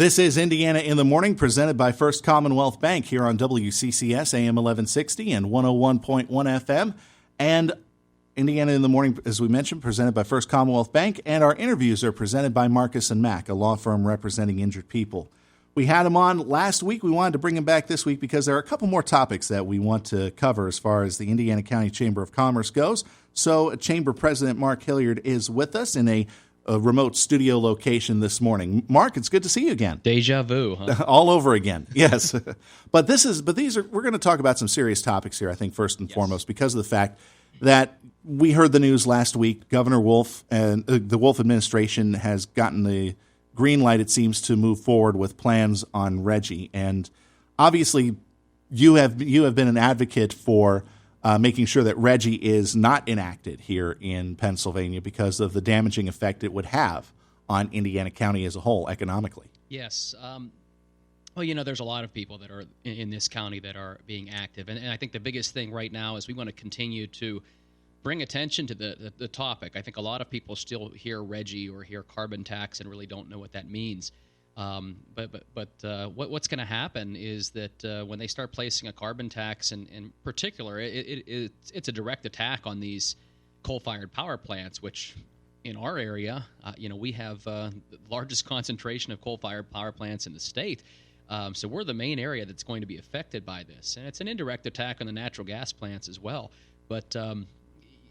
This is Indiana in the Morning, presented by First Commonwealth Bank here on WCCS AM 1160 and 101.1 FM. And Indiana in the Morning, as we mentioned, presented by First Commonwealth Bank. And our interviews are presented by Marcus & Mack, a law firm representing injured people. We had him on last week. We wanted to bring him back this week because there are a couple more topics that we want to cover as far as the Indiana County Chamber of Commerce goes. So Chamber President Mark Hilliard is with us in a remote studio location this morning. Mark, it's good to see you again. Deja vu, huh? All over again. Yes. But we're going to talk about some serious topics here, I think, first and foremost, because of the fact that we heard the news last week. Governor Wolf and the Wolf administration has gotten the green light, it seems, to move forward with plans on RGGI. And obviously, you have been an advocate for making sure that RGGI is not enacted here in Pennsylvania because of the damaging effect it would have on Indiana County as a whole economically. Yes. Well, there's a lot of people that are in this county that are being active. And I think the biggest thing right now is we want to continue to bring attention to the topic. I think a lot of people still hear RGGI or hear carbon tax and really don't know what that means. What's going to happen is that when they start placing a carbon tax, in particular, it's a direct attack on these coal-fired power plants, which in our area, we have the largest concentration of coal-fired power plants in the state. So we're the main area that's going to be affected by this. And it's an indirect attack on the natural gas plants as well. But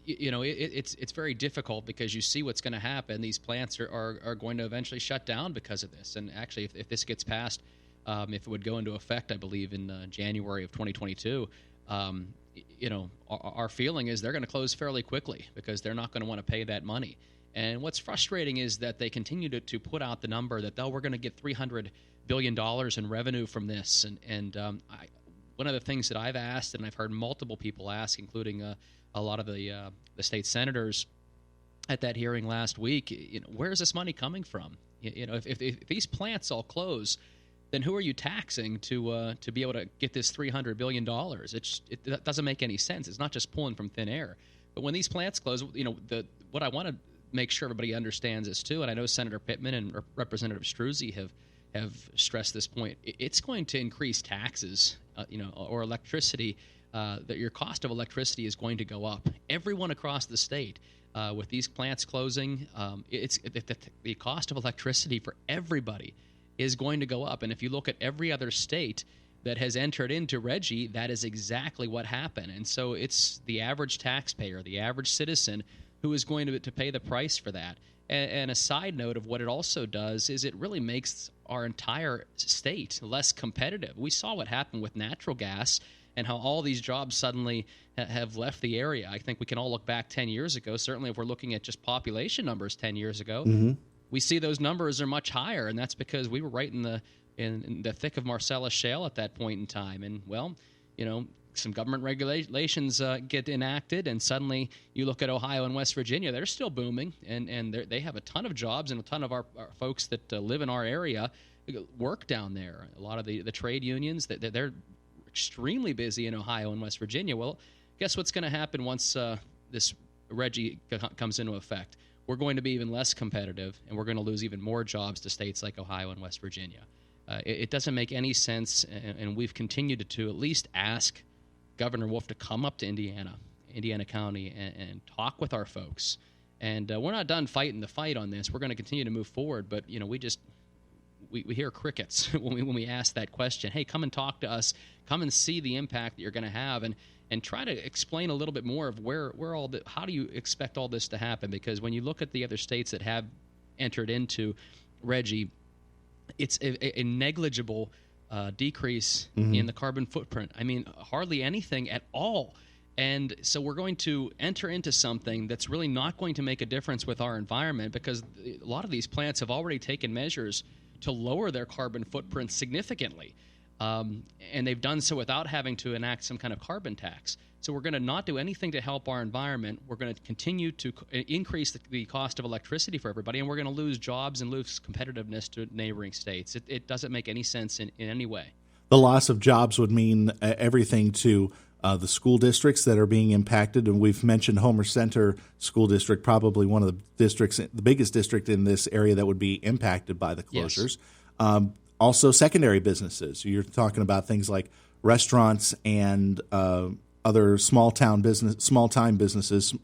it's very difficult because you see what's going to happen. These plants are going to eventually shut down because of this. And actually, if this gets passed, if it would go into effect, I believe, in January of 2022, our feeling is they're going to close fairly quickly because they're not going to want to pay that money. And what's frustrating is that they continue to put out the number that, we're going to get $300 billion in revenue from this. And one of the things that I've asked, and I've heard multiple people ask, including a lot of the state senators at that hearing last week, where is this money coming from? If these plants all close, then who are you taxing to be able to get this $300 billion? It doesn't make any sense. It's not just pulling from thin air. But when these plants close, what I want to make sure everybody understands is too, and I know Senator Pittman and Representative Struzzi have stressed this point. It's going to increase taxes, or electricity. That your cost of electricity is going to go up. Everyone across the state, with these plants closing, the cost of electricity for everybody is going to go up. And if you look at every other state that has entered into RGGI, that is exactly what happened. And so it's the average taxpayer, the average citizen, who is going to pay the price for that. And a side note of what it also does is it really makes our entire state less competitive. We saw what happened with natural gas and how all these jobs suddenly have left the area. I think we can all look back 10 years ago. Certainly if we're looking at just population numbers 10 years ago, we see those numbers are much higher, and that's because we were right in the thick of Marcellus Shale at that point in time. And, some government regulations get enacted, and suddenly you look at Ohio and West Virginia, they're still booming, and they have a ton of jobs, and a ton of our folks that live in our area work down there. A lot of the trade unions, they're extremely busy in Ohio and West Virginia. Well, guess what's going to happen once this RGGI comes into effect? We're going to be even less competitive, and we're going to lose even more jobs to states like Ohio and West Virginia. It doesn't make any sense, and we've continued to at least ask Governor Wolf to come up to Indiana County, and talk with our folks. And we're not done fighting the fight on this. We're going to continue to move forward, but we hear crickets when we ask that question. Hey, come and talk to us. Come and see the impact that you're going to have, and try to explain a little bit more of how do you expect all this to happen? Because when you look at the other states that have entered into RGGI, it's a negligible decrease in the carbon footprint. I mean, hardly anything at all. And so we're going to enter into something that's really not going to make a difference with our environment, because a lot of these plants have already taken measures to lower their carbon footprint significantly. And they've done so without having to enact some kind of carbon tax. So we're going to not do anything to help our environment. We're going to continue to increase the cost of electricity for everybody, and we're going to lose jobs and lose competitiveness to neighboring states. It doesn't make any sense in any way. The loss of jobs would mean everything to the school districts that are being impacted, and we've mentioned Homer Center School District, probably one of the districts, the biggest district in this area that would be impacted by the closures. Yes. Also, secondary businesses. You're talking about things like restaurants and other small businesses,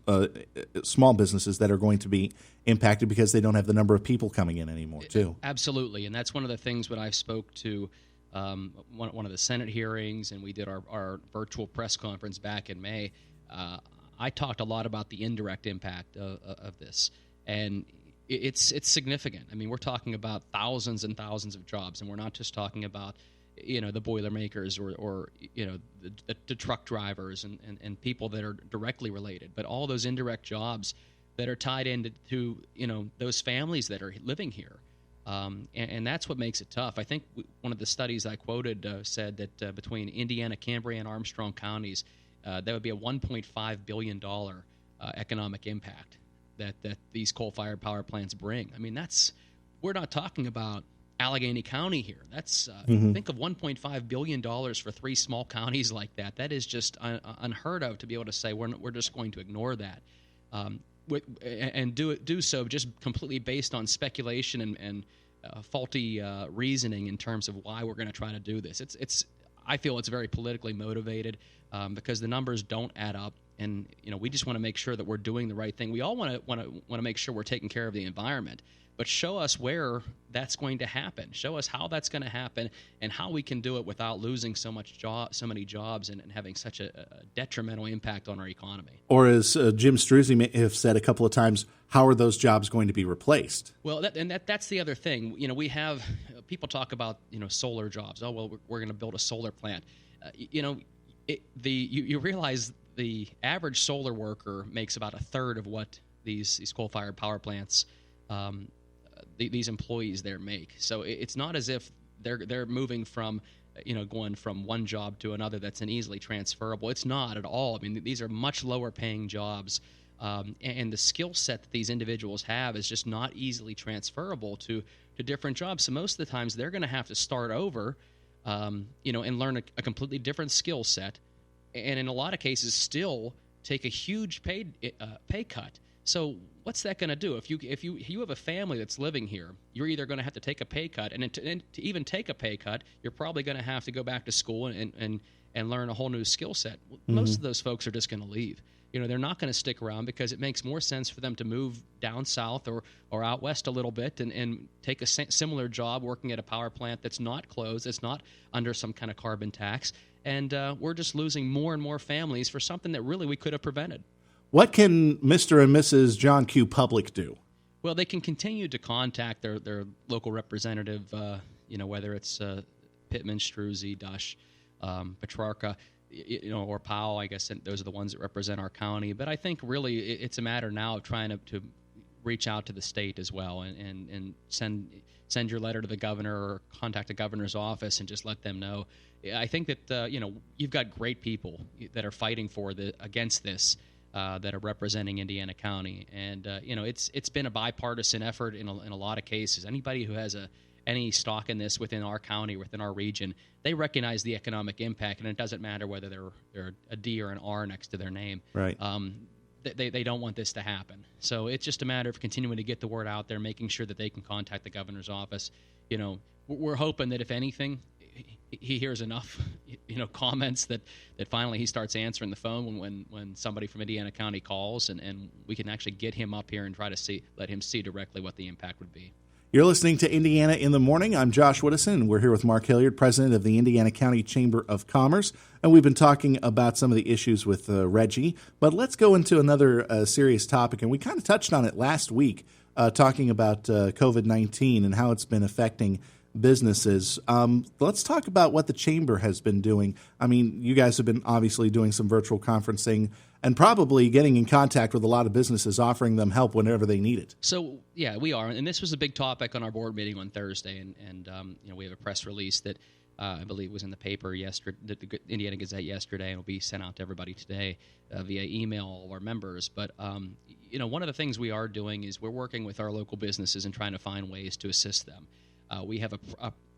small businesses that are going to be impacted because they don't have the number of people coming in anymore, too. Absolutely, and that's one of the things when I spoke to one of the Senate hearings, and we did our virtual press conference back in May. I talked a lot about the indirect impact of this, and it's significant. I mean, we're talking about thousands and thousands of jobs, and we're not just talking about the Boilermakers or the truck drivers and people that are directly related, but all those indirect jobs that are tied into those families that are living here. And that's what makes it tough. I think one of the studies I quoted said that between Indiana, Cambria, and Armstrong counties, that would be a $1.5 billion economic impact that these coal-fired power plants bring. I mean, we're not talking about Allegheny County here. That's think of $1.5 billion for three small counties like that. That is just unheard of to be able to say we're just going to ignore that. And do so just completely based on speculation and faulty reasoning in terms of why we're going to try to do this. I feel it's very politically motivated because the numbers don't add up, and we just want to make sure that we're doing the right thing. We all want to make sure we're taking care of the environment, but show us where that's going to happen. Show us how that's going to happen and how we can do it without losing so many jobs and having such a detrimental impact on our economy. Or as Jim Struzzi may have said a couple of times, how are those jobs going to be replaced? Well, that's the other thing. We have people talk about solar jobs. Oh, well, we're going to build a solar plant. You realize the average solar worker makes about a third of what these coal-fired power plants these employees there make. So it's not as if they're moving from going from one job to another that's an easily transferable. It's not at all. I mean, these are much lower paying jobs, and the skill set that these individuals have is just not easily transferable to different jobs. So most of the times they're going to have to start over, and learn a completely different skill set, and in a lot of cases still take a huge pay cut. So what's that going to do? If you have a family that's living here, you're either going to have to take a pay cut, and to even take a pay cut, you're probably going to have to go back to school and learn a whole new skill set. Most of those folks are just going to leave. They're not going to stick around because it makes more sense for them to move down south or out west a little bit and take a similar job working at a power plant that's not closed, that's not under some kind of carbon tax, and we're just losing more and more families for something that really we could have prevented. What can Mr. and Mrs. John Q. Public do? Well, they can continue to contact their local representative, whether it's Pittman, Struzzi, Dush, Petrarca, or Powell. I guess those are the ones that represent our county. But I think really it's a matter now of trying to reach out to the state as well and send your letter to the governor or contact the governor's office and just let them know. I think that you've got great people that are fighting against this. That are representing Indiana County, and it's been a bipartisan effort in a lot of cases. Anybody who has any stock in this within our county, within our region, they recognize the economic impact, and it doesn't matter whether they're a D or an R next to their name. Right. They don't want this to happen. So it's just a matter of continuing to get the word out there, making sure that they can contact the governor's office. We're hoping that if anything, he hears enough, comments that finally he starts answering the phone when somebody from Indiana County calls, and we can actually get him up here and try to let him see directly what the impact would be. You're listening to Indiana in the Morning. I'm Josh Woodison, and we're here with Mark Hilliard, president of the Indiana County Chamber of Commerce, and we've been talking about some of the issues with RGGI. But let's go into another serious topic, and we kind of touched on it last week, talking about COVID-19 and how it's been affecting businesses. Let's talk about what the Chamber has been doing. I mean, you guys have been obviously doing some virtual conferencing and probably getting in contact with a lot of businesses, offering them help whenever they need it. So, yeah, we are. And this was a big topic on our board meeting on Thursday. And we have a press release that I believe was in the paper yesterday, the Indiana Gazette yesterday, and will be sent out to everybody today via email, all our members. But, one of the things we are doing is we're working with our local businesses and trying to find ways to assist them. We have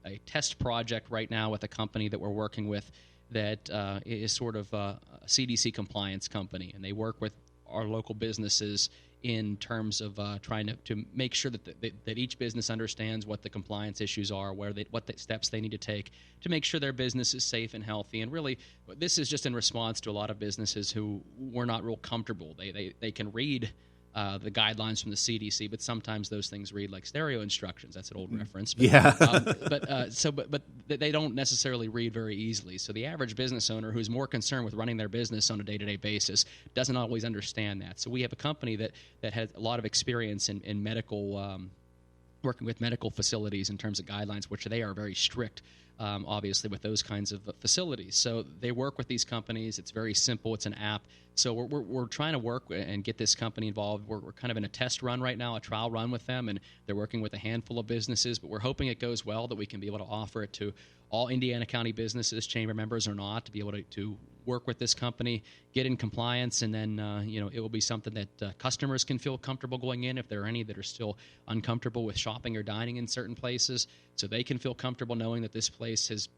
a test project right now with a company that we're working with that is sort of a CDC compliance company, and they work with our local businesses in terms of trying to make sure that each business understands what the compliance issues are, what the steps they need to take to make sure their business is safe and healthy. And really, this is just in response to a lot of businesses who were not real comfortable. They can read the guidelines from the CDC, but sometimes those things read like stereo instructions. That's an old reference. But, Yeah. but they don't necessarily read very easily. So the average business owner who's more concerned with running their business on a day-to-day basis doesn't always understand that. So we have a company that has a lot of experience in medical, working with medical facilities in terms of guidelines, which they are very strict. Obviously, with those kinds of facilities. So they work with these companies. It's very simple. It's an app. So we're trying to work and get this company involved. We're kind of in a test run right now, a trial run with them, and they're working with a handful of businesses. But we're hoping it goes well, that we can be able to offer it to all Indiana County businesses, chamber members or not, to be able to work with this company, get in compliance, and then it will be something that customers can feel comfortable going in if there are any that are still uncomfortable with shopping or dining in certain places, so they can feel comfortable knowing that this place has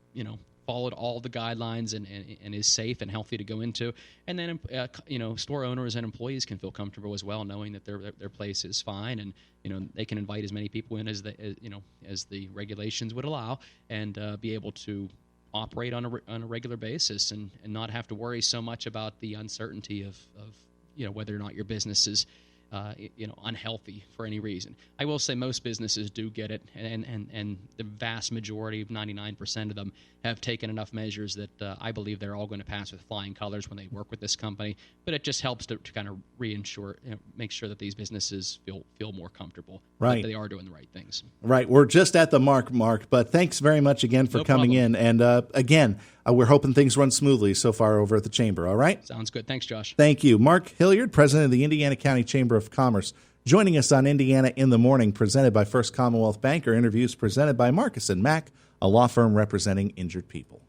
followed all the guidelines and is safe and healthy to go into. And then store owners and employees can feel comfortable as well, knowing that their place is fine, and they can invite as many people in as the regulations would allow, and be able to operate on a regular basis and not have to worry so much about the uncertainty of whether or not your business is unhealthy for any reason. I will say most businesses do get it, and the vast majority, 99% of them, have taken enough measures that I believe they're all going to pass with flying colors when they work with this company. But it just helps to kind of reinsure, make sure that these businesses feel more comfortable, right, that they are doing the right things. Right. We're just at the mark, but thanks very much again for coming in. And again, we're hoping things run smoothly so far over at the Chamber. All right? Sounds good. Thanks, Josh. Thank you. Mark Hilliard, President of the Indiana County Chamber of Commerce, joining us on Indiana in the Morning, presented by First Commonwealth Bank. Our interviews presented by Marcus & Mack, a law firm representing injured people.